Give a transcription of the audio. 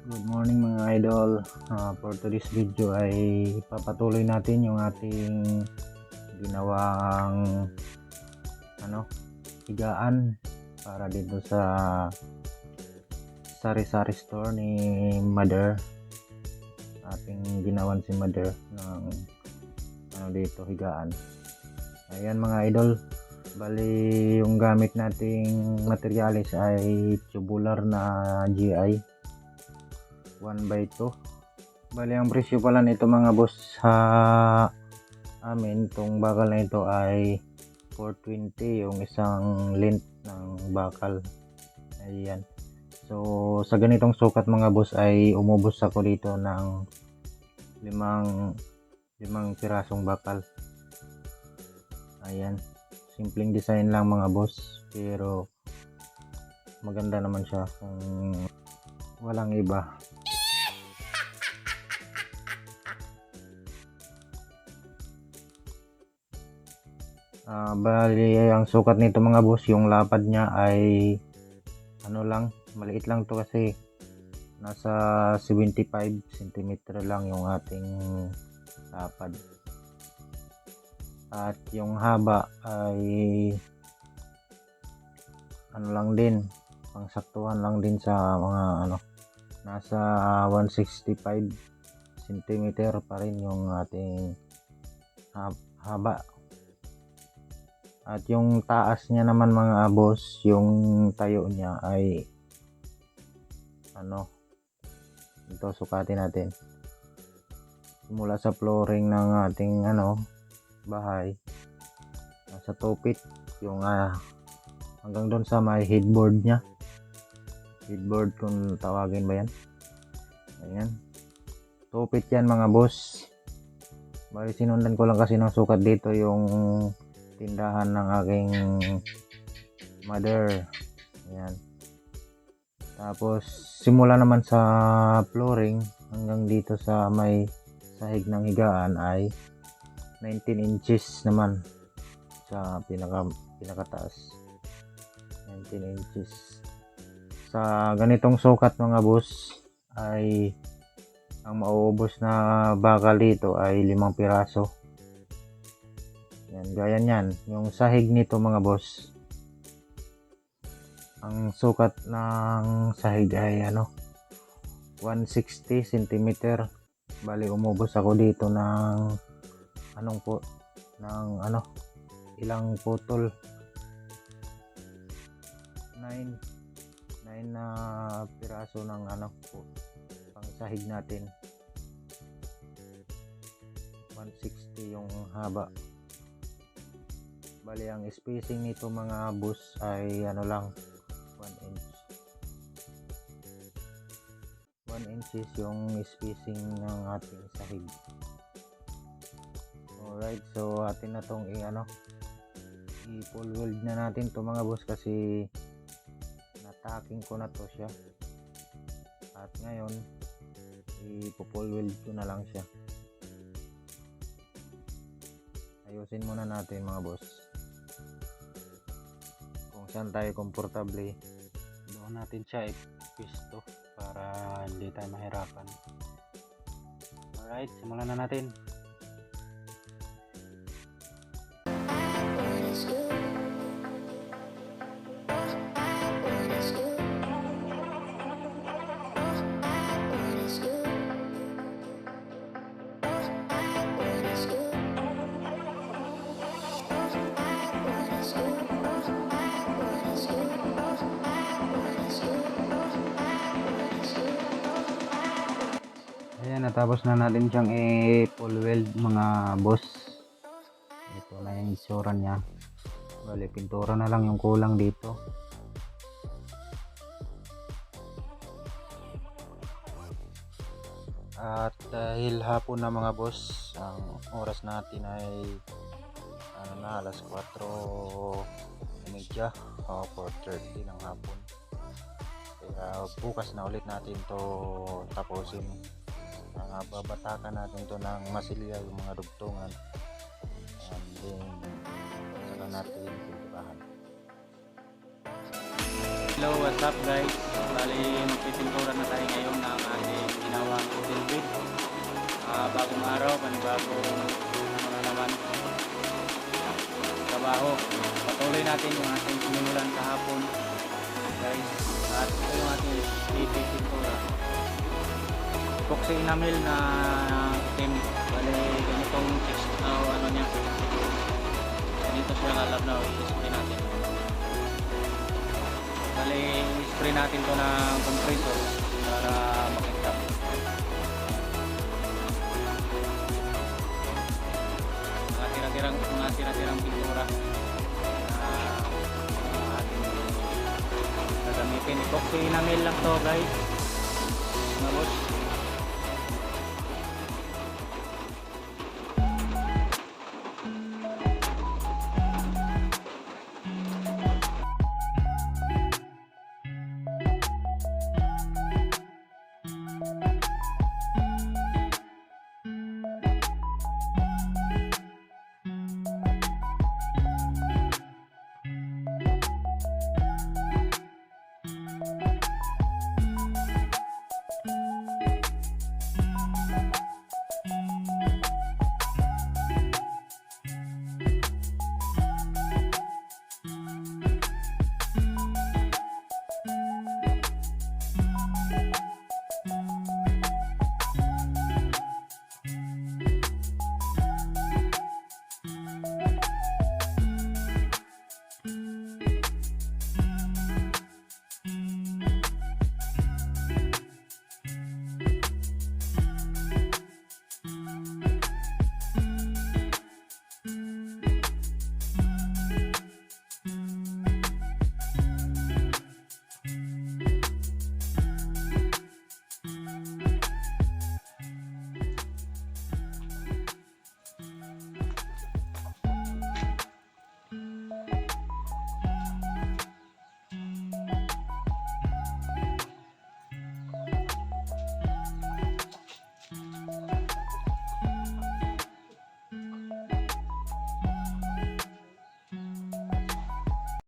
Good morning mga idol. For today's video ay papatuloy natin yung ating ginawang higaan para dito sa sari-sari store ni Mother. Ating ginawan si Mother ng dito higaan. Ayan mga idol. Bali yung gamit nating materialis ay tubular na GI 1x2. Bali ang presyo pala nito mga boss sa amin, itong bakal na ito ay 420 yung isang length ng bakal. Ayan. So sa ganitong sukat mga boss ay umubos ako dito ng limang pirasong bakal. Ayan. Simpleng design lang mga boss, pero maganda naman siya kung walang iba. Bali ang sukat nito mga boss, yung lapad niya ay maliit lang to kasi nasa 75 cm lang yung ating lapad. At yung haba ay lang din, pangsaktuhan lang din sa mga nasa 165 cm pa rin yung ating haba. At yung taas niya naman mga boss, yung tayo niya ay ito sukatin natin mula sa flooring ng ating bahay, nasa 2 feet yung hanggang doon sa may headboard niya, headboard kung tawagin ba yan. Ayan, 2 feet yan mga boss. Bali sinundan ko lang kasi ng sukat dito yung tindahan ng aking mother. Ayan. Tapos simula naman sa flooring hanggang dito sa may sahig ng higaan ay 19 inches naman sa pinakataas. 19 inches. Sa ganitong sukat mga boss ay ang mauubos na bakal dito ay 5 piraso. Yan, gaya niyan. Yung sahig nito mga boss, ang sukat ng sahig ay 160 cm. Bali umubos ako dito ng ilang putol, 9 na piraso ng pang sahig natin. 160 yung haba. Bali ang spacing nito mga boss ay 1 inch. 1 inches yung spacing ng ating sahig. Alright, so atin na tong i-full weld na natin to mga boss kasi nataking ko na to siya. At ngayon i-full weld ko na lang siya. Ayusin muna natin mga boss kung saan tayo komportable, doon natin siya ipisto para hindi tayo mahirapan. Alright, simulan na natin. Ayan, natapos na natin siyang i-full weld mga boss. Ito na yung itsura niya. Bali, pintura na lang yung kulang dito. At dahil hapon na mga boss, ang oras natin ay alas 4:30 o 4:30 ng hapon. Kaya bukas na ulit natin to tapusin. Babatakan natin to ng masilya, yung mga dugtungan, and then saka natin pinturahan. Hello, what's up guys? Bali magpipintura na tayo ngayon ng natin yung ating sinimulan kahapon guys, at ito yung ating liquid pintura, epoxy enamel na itim. Bali ganitong ano niya, ganito siya kalabnaw. I-spray natin, bali i-spray natin to ng compressor para makita mga tira-tirang pintura na ating gagamitin. Epoxy enamel lang to guys.